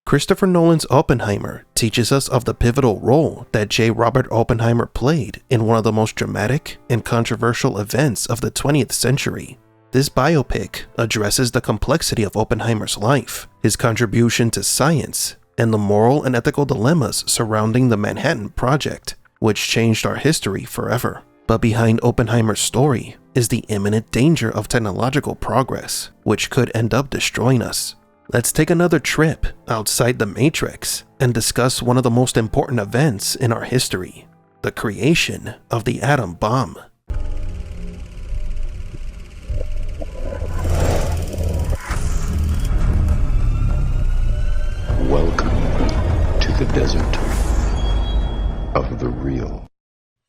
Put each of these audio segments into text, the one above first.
Christopher Nolan's Oppenheimer teaches us of the pivotal role that J. Robert Oppenheimer played in one of the most dramatic and controversial events of the 20th century. This biopic addresses the complexity of Oppenheimer's life, his contribution to science, and the moral and ethical dilemmas surrounding the Manhattan Project, which changed our history forever. But behind Oppenheimer's story is the imminent danger of technological progress, which could end up destroying us. Let's take another trip outside the Matrix and discuss one of the most important events in our history, the creation of the atom bomb. Welcome to the desert of the real.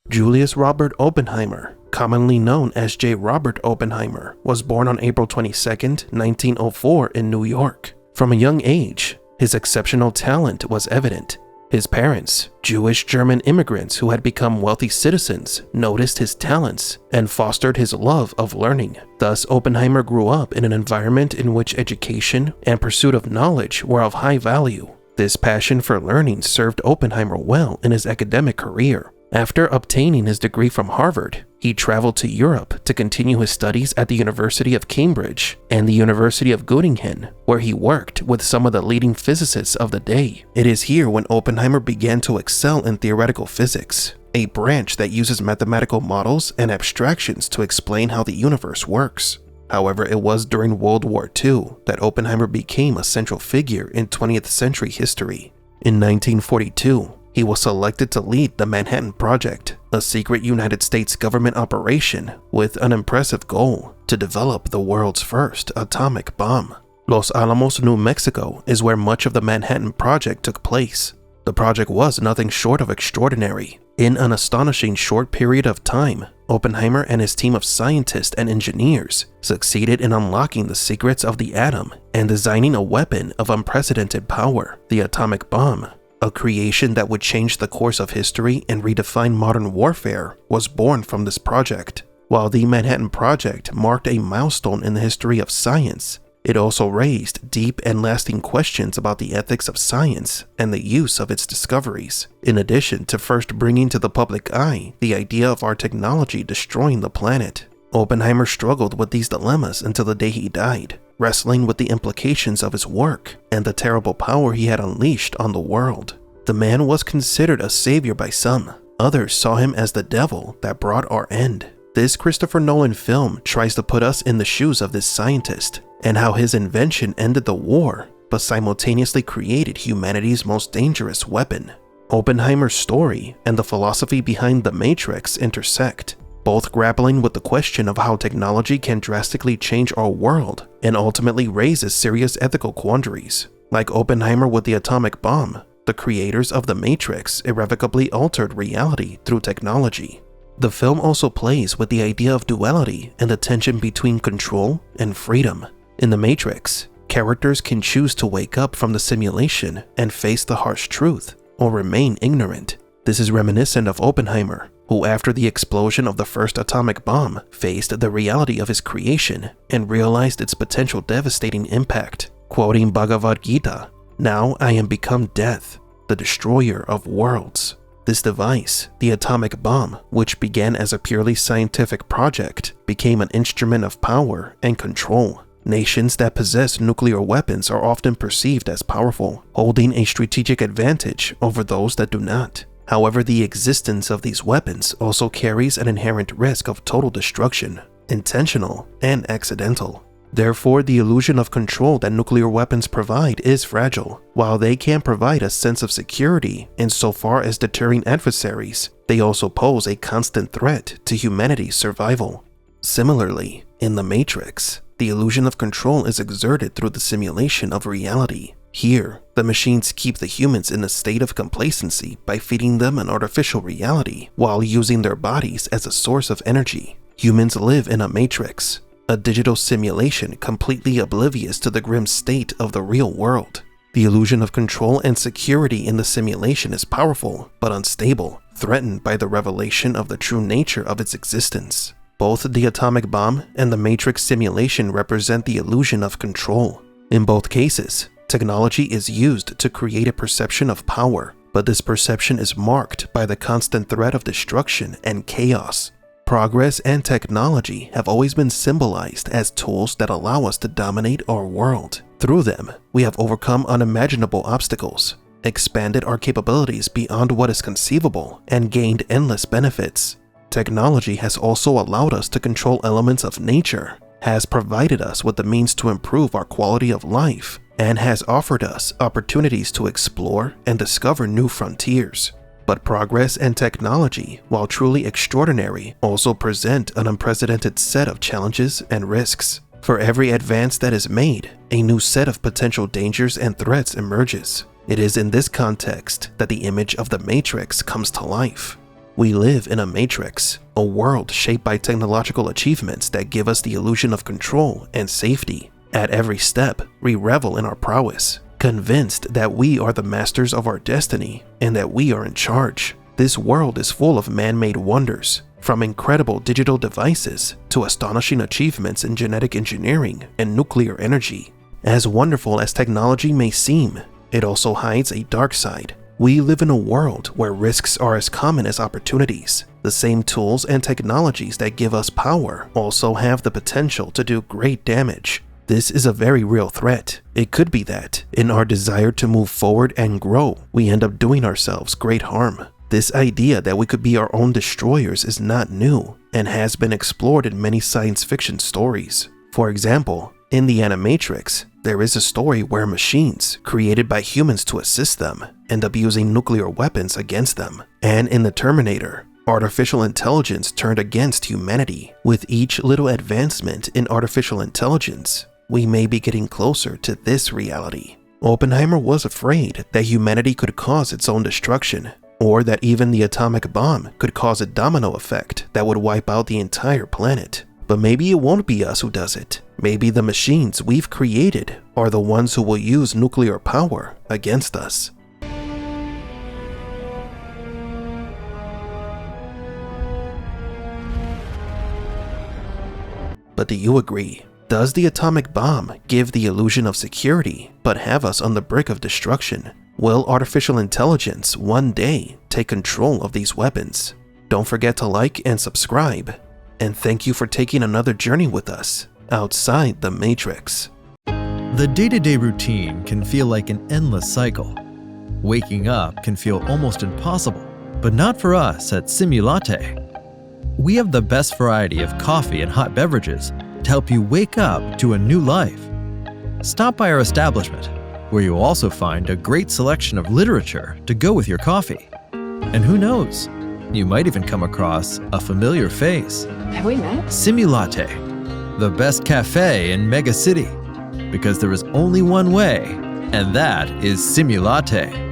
Julius Robert Oppenheimer, commonly known as J. Robert Oppenheimer, was born on April 22, 1904 in New York. From a young age, his exceptional talent was evident. His parents, Jewish German immigrants who had become wealthy citizens, noticed his talents and fostered his love of learning. Thus, Oppenheimer grew up in an environment in which education and pursuit of knowledge were of high value. This passion for learning served Oppenheimer well in his academic career. After obtaining his degree from Harvard, he traveled to Europe to continue his studies at the University of Cambridge and the University of Göttingen, where he worked with some of the leading physicists of the day. It is here when Oppenheimer began to excel in theoretical physics, a branch that uses mathematical models and abstractions to explain how the universe works. However, it was during World War II that Oppenheimer became a central figure in 20th century history. In 1942, he was selected to lead the Manhattan Project, a secret United States government operation with an impressive goal to develop the world's first atomic bomb. Los Alamos, New Mexico is where much of the Manhattan Project took place. The project was nothing short of extraordinary. In an astonishing short period of time, Oppenheimer and his team of scientists and engineers succeeded in unlocking the secrets of the atom and designing a weapon of unprecedented power, the atomic bomb. A creation that would change the course of history and redefine modern warfare was born from this project. While the Manhattan Project marked a milestone in the history of science, it also raised deep and lasting questions about the ethics of science and the use of its discoveries, in addition to first bringing to the public eye the idea of our technology destroying the planet. Oppenheimer struggled with these dilemmas until the day he died, wrestling with the implications of his work and the terrible power he had unleashed on the world. The man was considered a savior by some. Others saw him as the devil that brought our end. This Christopher Nolan film tries to put us in the shoes of this scientist and how his invention ended the war, but simultaneously created humanity's most dangerous weapon. Oppenheimer's story and the philosophy behind the Matrix intersect, both grappling with the question of how technology can drastically change our world and ultimately raises serious ethical quandaries. Like Oppenheimer with the atomic bomb, the creators of the Matrix irrevocably altered reality through technology. The film also plays with the idea of duality and the tension between control and freedom. In the Matrix, characters can choose to wake up from the simulation and face the harsh truth, or remain ignorant. This is reminiscent of Oppenheimer, who after the explosion of the first atomic bomb faced the reality of his creation and realized its potential devastating impact. Quoting Bhagavad Gita, "Now I am become death, the destroyer of worlds." This device, the atomic bomb, which began as a purely scientific project, became an instrument of power and control. Nations that possess nuclear weapons are often perceived as powerful, holding a strategic advantage over those that do not. However, the existence of these weapons also carries an inherent risk of total destruction, intentional and accidental. Therefore, the illusion of control that nuclear weapons provide is fragile. While they can provide a sense of security insofar as deterring adversaries, they also pose a constant threat to humanity's survival. Similarly, in the Matrix, the illusion of control is exerted through the simulation of reality. Here, the machines keep the humans in a state of complacency by feeding them an artificial reality while using their bodies as a source of energy. Humans live in a matrix, a digital simulation completely oblivious to the grim state of the real world. The illusion of control and security in the simulation is powerful, but unstable, threatened by the revelation of the true nature of its existence. Both the atomic bomb and the Matrix simulation represent the illusion of control. In both cases, Technology is used to create a perception of power, but this perception is marked by the constant threat of destruction and chaos. Progress and technology have always been symbolized as tools that allow us to dominate our world. Through them, we have overcome unimaginable obstacles, expanded our capabilities beyond what is conceivable, and gained endless benefits. Technology has also allowed us to control elements of nature, has provided us with the means to improve our quality of life, and has offered us opportunities to explore and discover new frontiers. But progress and technology, while truly extraordinary, also present an unprecedented set of challenges and risks. For every advance that is made, a new set of potential dangers and threats emerges. It is in this context that the image of the Matrix comes to life. We live in a matrix, a world shaped by technological achievements that give us the illusion of control and safety. At every step, we revel in our prowess, convinced that we are the masters of our destiny and that we are in charge. This world is full of man-made wonders, from incredible digital devices to astonishing achievements in genetic engineering and nuclear energy. As wonderful as technology may seem, it also hides a dark side. We live in a world where risks are as common as opportunities. The same tools and technologies that give us power also have the potential to do great damage. This is a very real threat. It could be that, in our desire to move forward and grow, we end up doing ourselves great harm. This idea that we could be our own destroyers is not new and has been explored in many science fiction stories. For example, in the Animatrix, there is a story where machines, created by humans to assist them, end up using nuclear weapons against them. And in the Terminator, artificial intelligence turned against humanity. With each little advancement in artificial intelligence, we may be getting closer to this reality. Oppenheimer was afraid that humanity could cause its own destruction, or that even the atomic bomb could cause a domino effect that would wipe out the entire planet. But maybe it won't be us who does it. Maybe the machines we've created are the ones who will use nuclear power against us. But do you agree? Does the atomic bomb give the illusion of security, but have us on the brink of destruction? Will artificial intelligence one day take control of these weapons? Don't forget to like and subscribe. And thank you for taking another journey with us outside the Matrix. The day-to-day routine can feel like an endless cycle. Waking up can feel almost impossible, but not for us at Simulatte. We have the best variety of coffee and hot beverages to help you wake up to a new life. Stop by our establishment, where you'll also find a great selection of literature to go with your coffee. And who knows, you might even come across a familiar face. Have we met? Simulatte, the best cafe in Mega City, because there is only one way, and that is Simulatte.